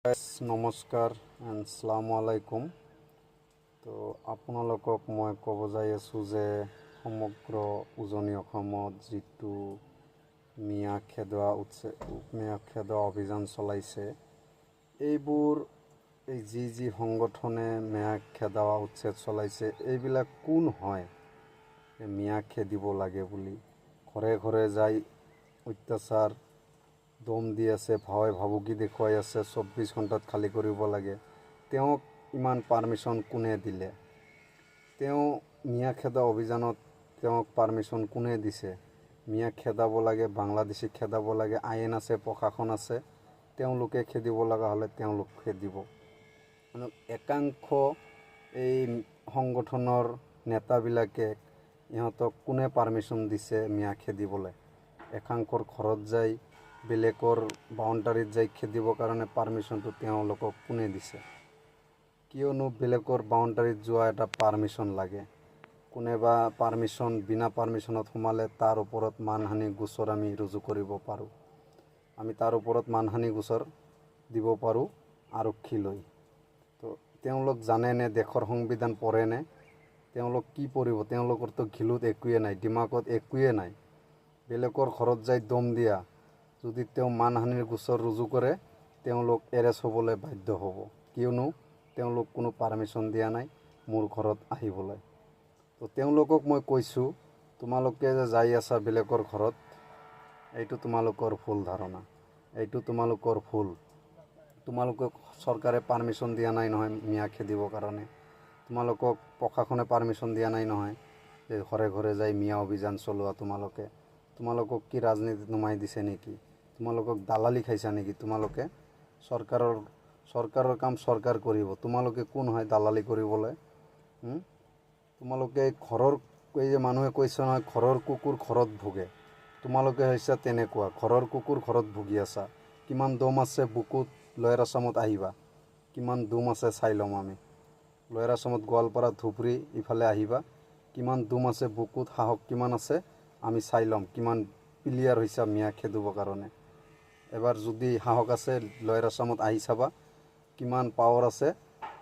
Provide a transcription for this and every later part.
নমস্কাৰ এণ্ড আসসালামু আলাইকুম। তো আপোনালোকক মই ক'ব যাই আছোঁ যে সমগ্ৰ উজনি অসমত যিটো মিয়া খেদোৱা অভিযান চলাইছে, এইবোৰ যি সংগঠনে মিয়া খেদোৱা উচ্ছেদ চলাইছে, এইবিলাক কোন হয় মিয়া খেদিব লাগে বুলি ঘৰে ঘৰে যাই অত্যাচাৰ দম দি আছে, ভয় ভাবুকি দেখুৱাই আছে, 24 ঘণ্টাত খালী কৰিব লাগে। তেওঁক ইমান পাৰ্মিশ্যন কোনে দিলে? তেওঁ মিয়া খেদা অভিযানত তেওঁক পাৰ্মিশ্যন কোনে দিছে? মিয়া খেদাব লাগে, বাংলাদেশী খেদাব লাগে, আইন আছে, প্ৰশাসন আছে, তেওঁলোকে খেদিব লগা হ'লে তেওঁলোক খেদিব। একাংশ এই সংগঠনৰ নেতাবিলাকে ইহঁতক কোনে পাৰ্মিশ্যন দিছে মিয়া খেদিবলৈ? একাংশৰ ঘৰত যাই বেলেগৰ বাউণ্ডাৰীত যাই খেদিবৰ কাৰণে পাৰ্মিশ্যনটো তেওঁলোকক কোনে দিছে? কিয়নো বেলেগৰ বাউণ্ডাৰীত যোৱা এটা পাৰ্মিশ্যন লাগে। কোনোবা বিনা পাৰ্মিশ্যনত সোমালে তাৰ ওপৰত মানহানি গোচৰ আমি ৰুজু কৰিব পাৰোঁ। আমি তাৰ ওপৰত মানহানি গোচৰ দিব পাৰোঁ আৰক্ষীলৈ। তো তেওঁলোক জানেনে? দেশৰ সংবিধান পঢ়েনে? তেওঁলোক কি পঢ়িব? তেওঁলোকৰতো ঘিলুত একোৱে নাই, দিমাগত একোৱে নাই। বেলেগৰ ঘৰত যাই দম দিয়া, যদি তেওঁ মানহানিৰ গোচৰ ৰুজু কৰে, তেওঁলোক এৰেষ্ট হ'বলৈ বাধ্য হ'ব। কিয়নো তেওঁলোক কোনো পাৰ্মিশ্যন দিয়া নাই মোৰ ঘৰত আহিবলৈ। তো তেওঁলোকক মই কৈছোঁ, তোমালোকে যে যাই আছা বেলেগৰ ঘৰত, এইটো তোমালোকৰ ভুল ধাৰণা, এইটো তোমালোকৰ ভুল। তোমালোকক চৰকাৰে পাৰ্মিশ্যন দিয়া নাই নহয় মিয়া খেদিবৰ কাৰণে। তোমালোকক প্ৰশাসনে পাৰ্মিশ্যন দিয়া নাই নহয় যে ঘৰে ঘৰে যাই মিয়া অভিযান চলোৱা। তোমালোকক কি ৰাজনীতিত নমাই দিছে নেকি? তোমালোকক দালালি খাইছা নেকি? তোমালোকে চৰকাৰৰ কাম চৰকাৰ কৰিব, তোমালোকে কোন হয় দালালি কৰিবলৈ? তোমালোকে এই যে মানুহে কৈছে নহয়, ঘৰৰ কুকুৰ ঘৰত ভুগে, তোমালোকে হৈছে তেনেকুৱা ঘৰৰ কুকুৰ ঘৰত ভুগি আছা। কিমান দম আছে বুকুত? লয়াৰ আছামত আহিবা, কিমান দম আছে চাই ল'ম আমি। লয়াৰ আছামত গোৱালপাৰা ধুবুৰী ইফালে আহিবা, কিমান দম আছে বুকুত, সাহস কিমান আছে আমি চাই ল'ম। কিমান প্লেয়াৰ হৈছে মিয়া খেদিবৰ কাৰণে। এবাৰ যদি সাহস আছে লয়াৰ আছামত আহি চাবা, কিমান পাৱাৰ আছে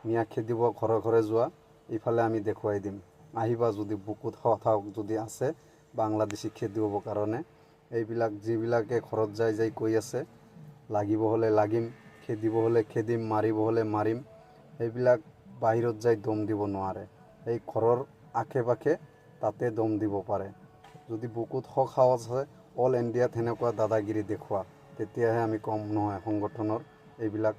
মিয়া খেদিব ঘৰে ঘৰে যোৱা, ইফালে আমি দেখুৱাই দিম। আহিবা যদি বুকুত সাহস যদি আছে বাংলাদেশী খেদিবৰ কাৰণে। যিবিলাকে ঘৰত যাই কৈ আছে লাগিব হ'লে লাগিম, খেদিব হ'লে খেদিম, মাৰিব হ'লে মাৰিম, সেইবিলাক বাহিৰত যাই দম দিব নোৱাৰে। এই ঘৰৰ আশে পাশে তাতে দম দিব পাৰে। যদি বুকুত সাহস আছে অল ইণ্ডিয়াত সেনেকুৱা দাদাগিৰি দেখুওৱা, তেতিয়াহে আমি কম নহয় সংগঠনৰ এইবিলাক